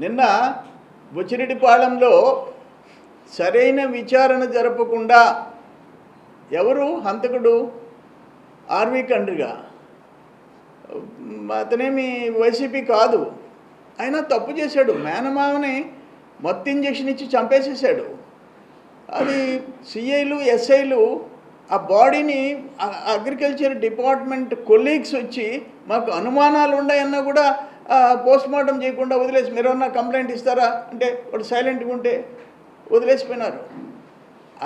నిన్న బుచ్చిరెడ్డిపాళెంలో సరైన విచారణ జరపకుండా ఎవరు హంతకుడు? ఆర్వి కండ్రిగా. అతనేమి వైసీపీ కాదు, అయినా తప్పు చేశాడు. మేనమామని మత్తు ఇంజక్షన్ ఇచ్చి చంపేసేసాడు. అది సిఐలు ఎస్ఐలు ఆ బాడీని అగ్రికల్చర్ డిపార్ట్మెంట్ కొలీగ్స్ వచ్చి మాకు అనుమానాలు ఉన్నాయన్నా కూడా పోస్ట్ మార్టం చేయకుండా వదిలేసి, మీరేమన్నా కంప్లైంట్ ఇస్తారా అంటే వాడు సైలెంట్గా ఉంటే వదిలేసిపోయినారు.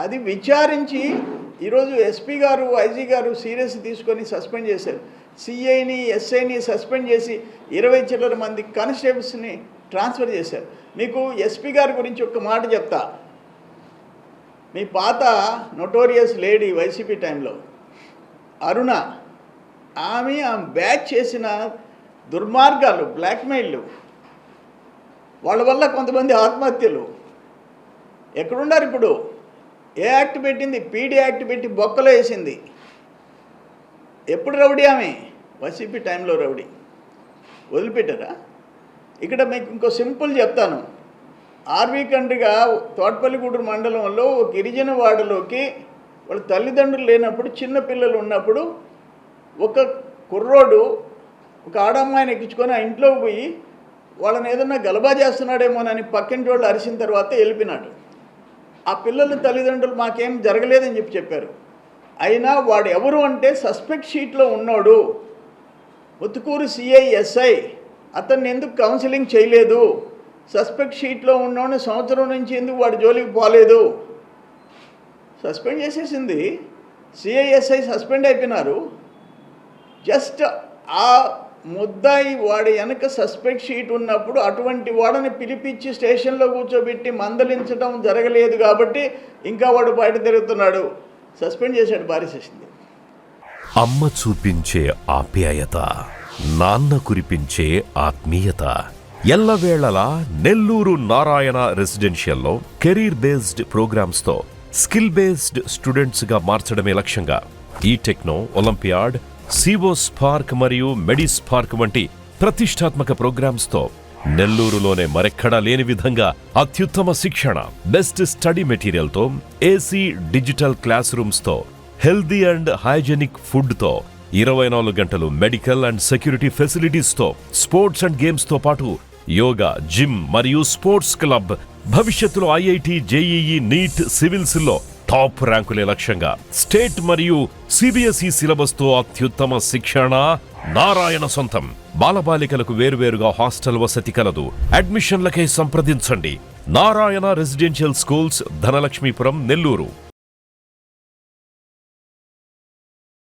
అది విచారించి ఈరోజు ఎస్పీ గారు ఐజీ గారు సీరియస్ తీసుకొని సస్పెండ్ చేశారు. సిఐని ఎస్ఐని సస్పెండ్ చేసి 20 చిల్లర మంది కానిస్టేబుల్స్ని ట్రాన్స్ఫర్ చేశారు. మీకు ఎస్పీ గారి గురించి ఒక మాట చెప్తా. మీ పాత నోటోరియస్ లేడీ వైసీపీ టైంలో అరుణ, ఆమె బ్యాచ్ చేసిన దుర్మార్గాలు, బ్లాక్మెయిల్లు, వాళ్ళ వల్ల కొంతమంది ఆత్మహత్యలు. ఎక్కడున్నారు ఇప్పుడు? ఏ యాక్ట్ పెట్టింది? పీడీ యాక్ట్ పెట్టి బొక్కలో వేసింది. ఎప్పుడు రౌడీ ఆమె? వైసీపీ టైంలో రౌడీ. వదిలిపెట్టారా? ఇక్కడ మీకు ఇంకో సింపుల్ చెప్తాను. ఆర్వి కండ్రిగా తోటపల్లిగూడూరు మండలంలో ఒక గిరిజన వాడలోకి వాళ్ళ తల్లిదండ్రులు లేనప్పుడు, చిన్న పిల్లలు ఉన్నప్పుడు ఒక కుర్రోడు ఒక ఆడమ్మాయిని ఎక్కించుకొని ఆ ఇంట్లోకి పోయి వాళ్ళని ఏదన్నా గలబా చేస్తున్నాడేమోనని పక్కింటి వాళ్ళు అరిసిన తర్వాత వెళ్ళిపోయినాడు. ఆ పిల్లల తల్లిదండ్రులు మాకేం జరగలేదని చెప్పారు. అయినా వాడు ఎవరు అంటే సస్పెక్ట్ షీట్లో ఉన్నాడు, ముత్తుకూరు సిఐ ఎస్ఐ. అతన్ని ఎందుకు కౌన్సిలింగ్ చేయలేదు? సస్పెక్ట్ షీట్లో ఉన్నోని సంవత్సరం నుంచి ఎందుకు వాడి జోలికి పోలేదు? సస్పెండ్ చేసేసింది. సిఐఎస్ఐ సస్పెండ్ అయిపోయినారు. జస్ట్ ఆ ముద్దాయి వాడి వెనక సస్పెక్ట్ షీట్ ఉన్నప్పుడు అటువంటి వాడిని పిలిపించి స్టేషన్లో కూర్చోబెట్టి మందలించడం జరగలేదు కాబట్టి ఇంకా వాడు బయట తిరుగుతున్నాడు. సస్పెండ్ చేశాడు, బారేసేసింది. అమ్మ చూపించే ఆప్యాయత, నాన్న కురిపించే ఆత్మీయత. ఎల్లవేళలా నెల్లూరు నారాయణ రెసిడెన్షియల్లో కెరీర్ బేస్డ్ ప్రోగ్రామ్స్తో స్కిల్ బేస్డ్ స్టూడెంట్స్గా మార్చడమే లక్ష్యంగా ఈ టెక్నో, ఒలింపియాడ్, సివో స్పార్క్ మరియు మెడి స్పార్క్ వంటి ప్రతిష్టాత్మక ప్రోగ్రామ్స్తో నెల్లూరులోనే మరెక్కడా లేని విధంగా అత్యుత్తమ శిక్షణ, బెస్ట్ స్టడీ మెటీరియల్తో, ఏసీ డిజిటల్ క్లాస్ రూమ్స్తో, హెల్దీ అండ్ హైజెనిక్ ఫుడ్తో, 24 గంటలు మెడికల్ అండ్ సెక్యూరిటీ ఫెసిలిటీస్తో, స్పోర్ట్స్ అండ్ గేమ్స్తో పాటు యోగా, జిమ్ మరియు స్పోర్ట్స్ క్లబ్. భవిష్యత్తులో ఐఐటి, జేఈఈ, నీట్, సివిల్స్లో టాప్ ర్యాంకులే లక్ష్యంగా స్టేట్ మరియు సిబిఎస్ఈ సిలబస్తో అత్యుత్తమ శిక్షణ నారాయణ సొంతం. బాలబాలికలకు వేరువేరుగా హాస్టల్ వసతి కలదు. అడ్మిషన్లకై సంప్రదించండి. Narayana residential schools, Dhanalakshmipuram, Nellore.